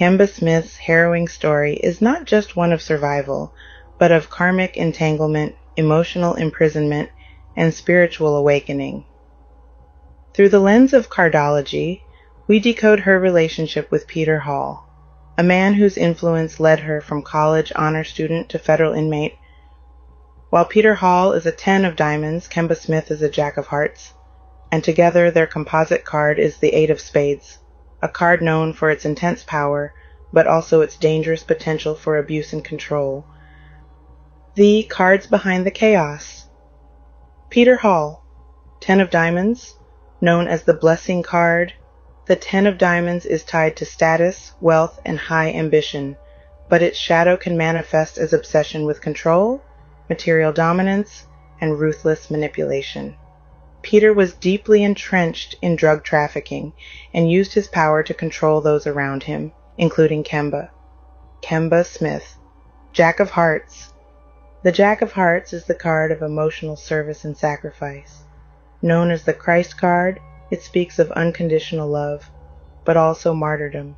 Kemba Smith's harrowing story is not just one of survival, but of karmic entanglement, emotional imprisonment, and spiritual awakening. Through the lens of Cardology, we decode her relationship with Peter Hall, a man whose influence led her from college honor student to federal inmate. While Peter Hall is a 10 of diamonds, Kemba Smith is a jack of hearts, and together their composite card is the 8 of spades, a card known for its intense power, but also its dangerous potential for abuse and control. The cards behind the chaos. Peter Hall, 10 of diamonds, known as the blessing card. The 10 of diamonds is tied to status, wealth, and high ambition, but its shadow can manifest as obsession with control, material dominance, and ruthless manipulation. Peter was deeply entrenched in drug trafficking and used his power to control those around him, including Kemba. Kemba Smith, Jack of Hearts. The Jack of Hearts is the card of emotional service and sacrifice. Known as the Christ card, it speaks of unconditional love, but also martyrdom.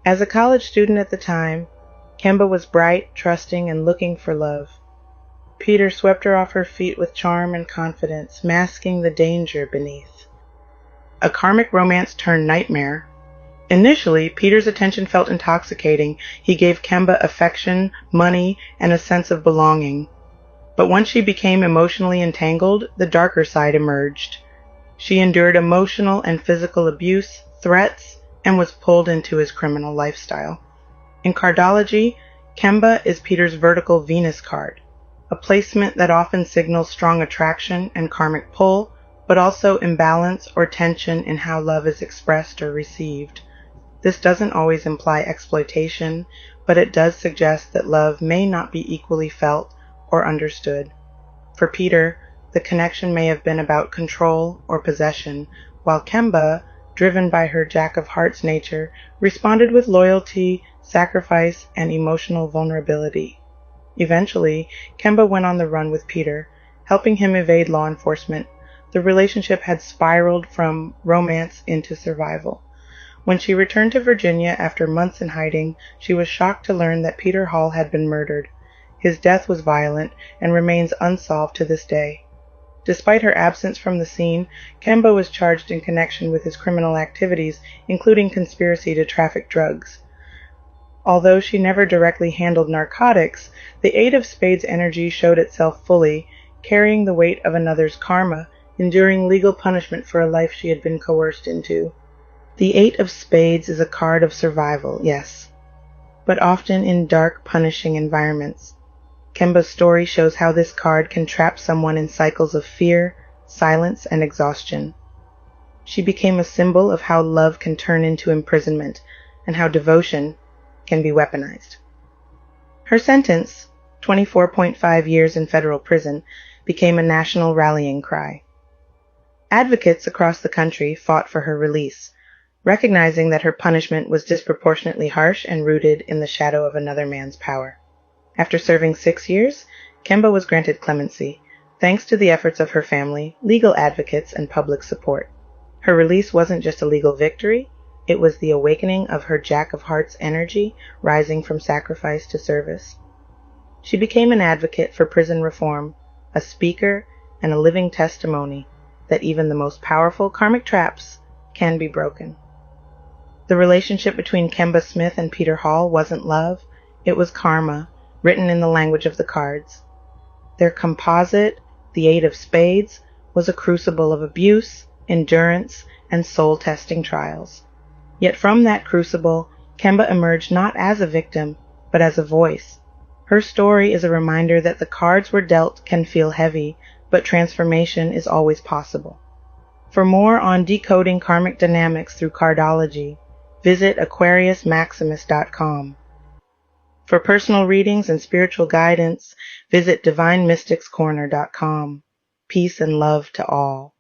As a college student at the time, Kemba was bright, trusting, and looking for love. Peter swept her off her feet with charm and confidence, masking the danger beneath. A karmic romance turned nightmare. Initially, Peter's attention felt intoxicating. He gave Kemba affection, money, and a sense of belonging. But once she became emotionally entangled, the darker side emerged. She endured emotional and physical abuse, threats, and was pulled into his criminal lifestyle. In Cardology, Kemba is Peter's vertical Venus card, a placement that often signals strong attraction and karmic pull, but also imbalance or tension in how love is expressed or received. This doesn't always imply exploitation, but it does suggest that love may not be equally felt or understood. For Peter, the connection may have been about control or possession, while Kemba, driven by her Jack of Hearts nature, responded with loyalty, sacrifice, and emotional vulnerability. Eventually, Kemba went on the run with Peter, helping him evade law enforcement. The relationship had spiraled from romance into survival. When she returned to Virginia after months in hiding, she was shocked to learn that Peter Hall had been murdered. His death was violent and remains unsolved to this day. Despite her absence from the scene, Kemba was charged in connection with his criminal activities, including conspiracy to traffic drugs. Although she never directly handled narcotics, the 8 of spades energy showed itself fully, carrying the weight of another's karma, enduring legal punishment for a life she had been coerced into. The 8 of spades is a card of survival, yes, but often in dark, punishing environments. Kemba's story shows how this card can trap someone in cycles of fear, silence, and exhaustion. She became a symbol of how love can turn into imprisonment, and how devotion can be weaponized. Her sentence, 24.5 years in federal prison, became a national rallying cry. Advocates across the country fought for her release, recognizing that her punishment was disproportionately harsh and rooted in the shadow of another man's power. After serving 6 years, Kemba was granted clemency, thanks to the efforts of her family, legal advocates, and public support. Her release wasn't just a legal victory, it was the awakening of her Jack of Hearts energy, rising from sacrifice to service. She became an advocate for prison reform, a speaker, and a living testimony that even the most powerful karmic traps can be broken. The relationship between Kemba Smith and Peter Hall wasn't love, it was karma, written in the language of the cards. Their composite, the 8 of spades, was a crucible of abuse, endurance, and soul-testing trials. Yet from that crucible, Kemba emerged not as a victim, but as a voice. Her story is a reminder that the cards we're dealt can feel heavy, but transformation is always possible. For more on decoding karmic dynamics through Cardology, visit AquariusMaximus.com. For personal readings and spiritual guidance, visit DivineMysticsCorner.com. Peace and love to all.